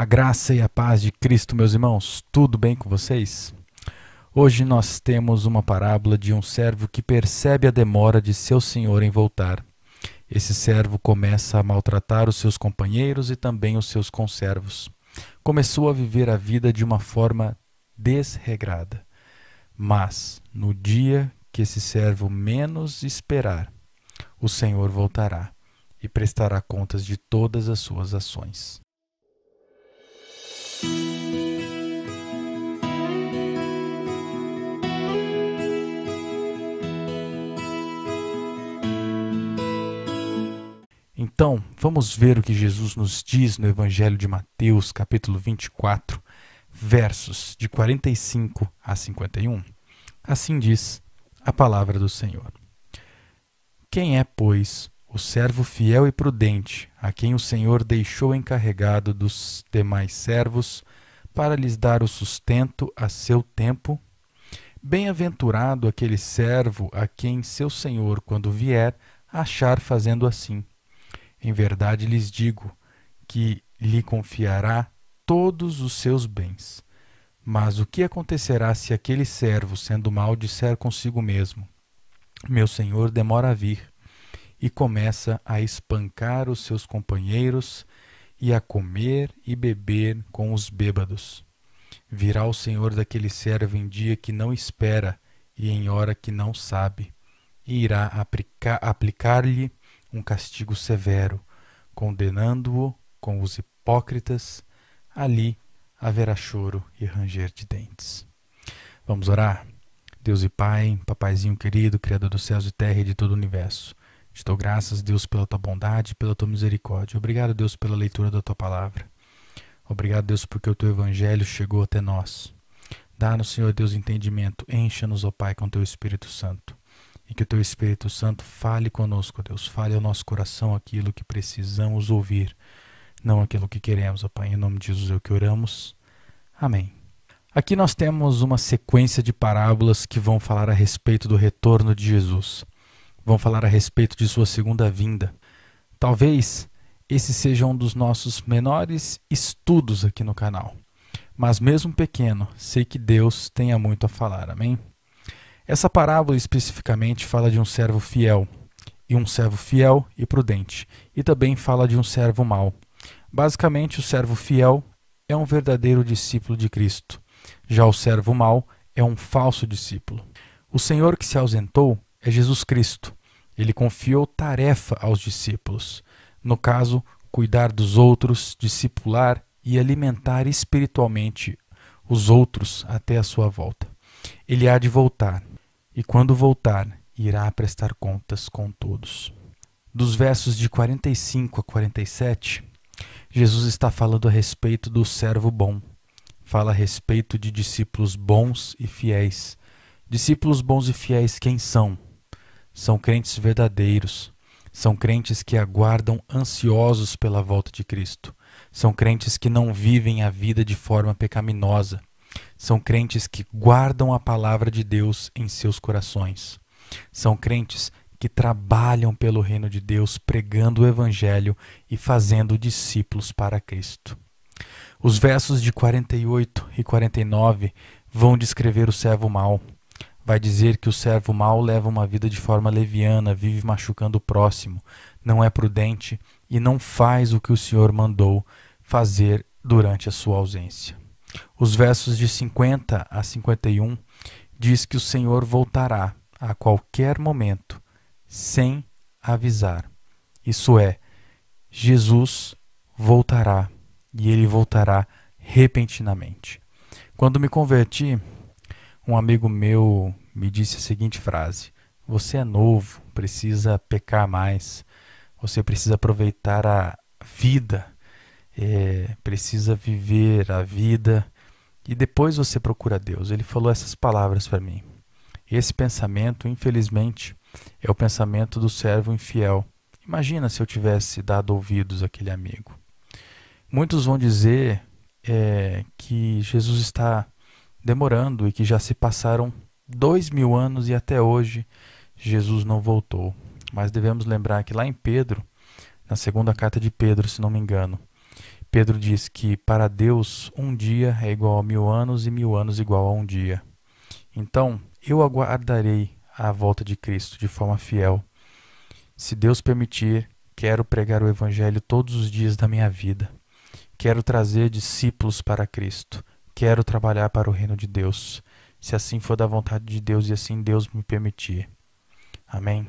A graça e a paz de Cristo, meus irmãos, tudo bem com vocês? Hoje nós temos uma parábola de um servo que percebe a demora de seu senhor em voltar. Esse servo começa a maltratar os seus companheiros e também os seus conservos. Começou a viver a vida de uma forma desregrada. Mas, no dia que esse servo menos esperar, o Senhor voltará e prestará contas de todas as suas ações. Então, vamos ver o que Jesus nos diz no Evangelho de Mateus, capítulo 24, versos de 45 a 51. Assim diz a palavra do Senhor. Quem é, pois, o servo fiel e prudente, a quem o Senhor deixou encarregado dos demais servos, para lhes dar o sustento a seu tempo? Bem-aventurado aquele servo a quem seu Senhor, quando vier, achar fazendo assim. Em verdade lhes digo que lhe confiará todos os seus bens. Mas o que acontecerá se aquele servo, sendo mau, disser consigo mesmo: meu senhor demora a vir, e começa a espancar os seus companheiros e a comer e beber com os bêbados? Virá o senhor daquele servo em dia que não espera e em hora que não sabe, e irá aplicar-lhe um castigo severo, condenando-o com os hipócritas. Ali haverá choro e ranger de dentes. Vamos orar? Deus e Pai, Papaizinho querido, Criador dos céus e terra e de todo o universo. Te dou graças, Deus, pela tua bondade e pela tua misericórdia. Obrigado, Deus, pela leitura da tua palavra. Obrigado, Deus, porque o teu evangelho chegou até nós. Dá-nos, Senhor Deus, entendimento. Encha-nos, ó Pai, com teu Espírito Santo. E que o teu Espírito Santo fale conosco, Deus. Fale ao nosso coração aquilo que precisamos ouvir, não aquilo que queremos, ó Pai. Em nome de Jesus é o que oramos. Amém. Aqui nós temos uma sequência de parábolas que vão falar a respeito do retorno de Jesus. Vão falar a respeito de sua segunda vinda. Talvez esse seja um dos nossos menores estudos aqui no canal. Mas mesmo pequeno, sei que Deus tenha muito a falar. Amém? Essa parábola especificamente fala de um servo fiel, e um servo fiel e prudente, e também fala de um servo mau. Basicamente, o servo fiel é um verdadeiro discípulo de Cristo, já o servo mau é um falso discípulo. O Senhor que se ausentou é Jesus Cristo. Ele confiou tarefa aos discípulos, no caso, cuidar dos outros, discipular e alimentar espiritualmente os outros até a sua volta. Ele há de voltar. E quando voltar, irá prestar contas com todos. Dos versos de 45 a 47, Jesus está falando a respeito do servo bom. Fala a respeito de discípulos bons e fiéis. Discípulos bons e fiéis quem são? São crentes verdadeiros. São crentes que aguardam ansiosos pela volta de Cristo. São crentes que não vivem a vida de forma pecaminosa. São crentes que guardam a palavra de Deus em seus corações. São crentes que trabalham pelo reino de Deus, pregando o evangelho e fazendo discípulos para Cristo. Os versos de 48 e 49 vão descrever o servo mau. Vai dizer que o servo mau leva uma vida de forma leviana, vive machucando o próximo, não é prudente e não faz o que o Senhor mandou fazer durante a sua ausência. Os versos de 50 a 51 diz que o Senhor voltará a qualquer momento, sem avisar. Isso é, Jesus voltará e ele voltará repentinamente. Quando me converti, um amigo meu me disse a seguinte frase: você é novo, precisa pecar mais, você precisa aproveitar a vida, precisa viver a vida e depois você procura Deus. Ele falou essas palavras para mim. Esse pensamento, infelizmente, é o pensamento do servo infiel. Imagina se eu tivesse dado ouvidos àquele amigo. Muitos vão dizer que Jesus está demorando e que já se passaram 2000 anos e até hoje Jesus não voltou. Mas devemos lembrar que lá em Pedro, na segunda carta de Pedro, se não me engano, Pedro diz que para Deus um dia é igual a 1000 anos e 1000 anos igual a um dia. Então, eu aguardarei a volta de Cristo de forma fiel. Se Deus permitir, quero pregar o Evangelho todos os dias da minha vida. Quero trazer discípulos para Cristo. Quero trabalhar para o reino de Deus, se assim for da vontade de Deus e assim Deus me permitir. Amém?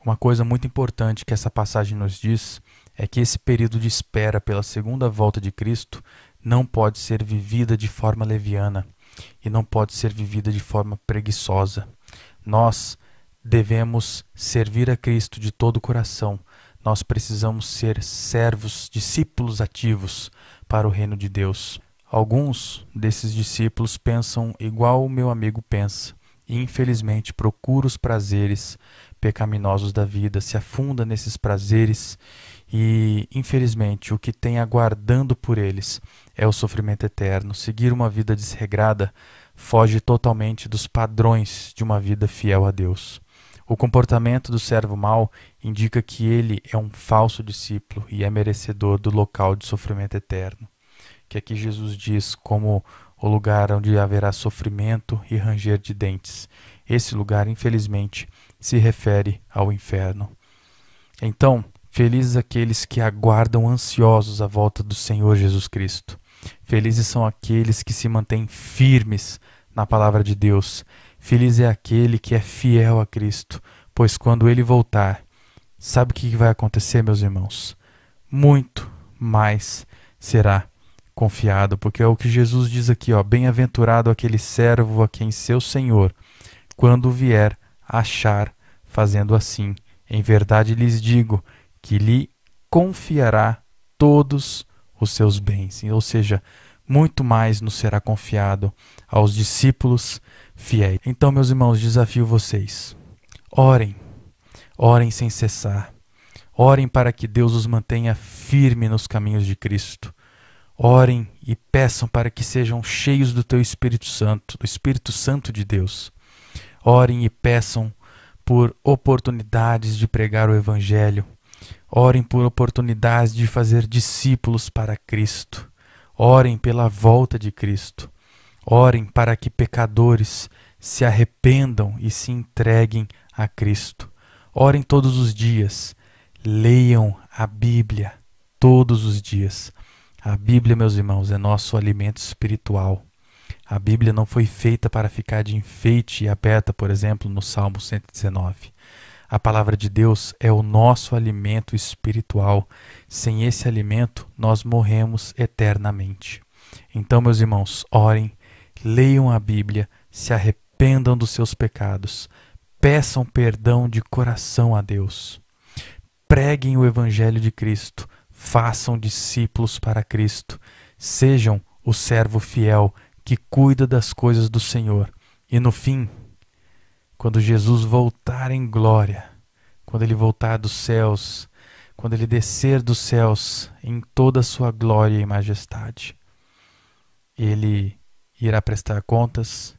Uma coisa muito importante que essa passagem nos diz é que esse período de espera pela segunda volta de Cristo não pode ser vivida de forma leviana e não pode ser vivida de forma preguiçosa. Nós devemos servir a Cristo de todo o coração. Nós precisamos ser servos, discípulos ativos para o reino de Deus. Alguns desses discípulos pensam igual o meu amigo pensa e, infelizmente, procura os prazeres pecaminosos da vida, se afunda nesses prazeres e, infelizmente, o que tem aguardando por eles é o sofrimento eterno. Seguir uma vida desregrada foge totalmente dos padrões de uma vida fiel a Deus. O comportamento do servo mau indica que ele é um falso discípulo e é merecedor do local de sofrimento eterno, que aqui Jesus diz como o lugar onde haverá sofrimento e ranger de dentes. Esse lugar, infelizmente, se refere ao inferno. Então, felizes aqueles que aguardam ansiosos a volta do Senhor Jesus Cristo. Felizes são aqueles que se mantêm firmes na palavra de Deus. Feliz é aquele que é fiel a Cristo, pois quando ele voltar, sabe o que vai acontecer, meus irmãos? Muito mais será confiado, porque é o que Jesus diz aqui, ó, bem-aventurado aquele servo a quem seu Senhor, quando vier, achar fazendo assim. Em verdade lhes digo que lhe confiará todos os seus bens. Ou seja, muito mais nos será confiado aos discípulos fiéis. Então, meus irmãos, desafio vocês. Orem, orem sem cessar. Orem para que Deus os mantenha firme nos caminhos de Cristo. Orem e peçam para que sejam cheios do teu Espírito Santo, do Espírito Santo de Deus. Orem e peçam por oportunidades de pregar o Evangelho. Orem por oportunidades de fazer discípulos para Cristo. Orem pela volta de Cristo. Orem para que pecadores se arrependam e se entreguem a Cristo. Orem todos os dias. Leiam a Bíblia todos os dias. A Bíblia, meus irmãos, é nosso alimento espiritual. A Bíblia não foi feita para ficar de enfeite e aberta, por exemplo, no Salmo 119. A palavra de Deus é o nosso alimento espiritual. Sem esse alimento, nós morremos eternamente. Então, meus irmãos, orem, leiam a Bíblia, se arrependam dos seus pecados, peçam perdão de coração a Deus. Preguem o Evangelho de Cristo, façam discípulos para Cristo, sejam o servo fiel que cuida das coisas do Senhor. E no fim, quando Jesus voltar em glória, quando ele voltar dos céus, quando ele descer dos céus em toda a sua glória e majestade, ele irá prestar contas,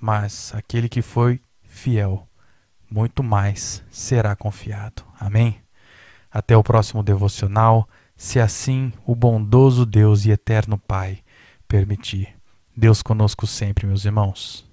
mas aquele que foi fiel, muito mais será confiado. Amém? Até o próximo devocional, se assim o bondoso Deus e eterno Pai permitir. Deus conosco sempre, meus irmãos.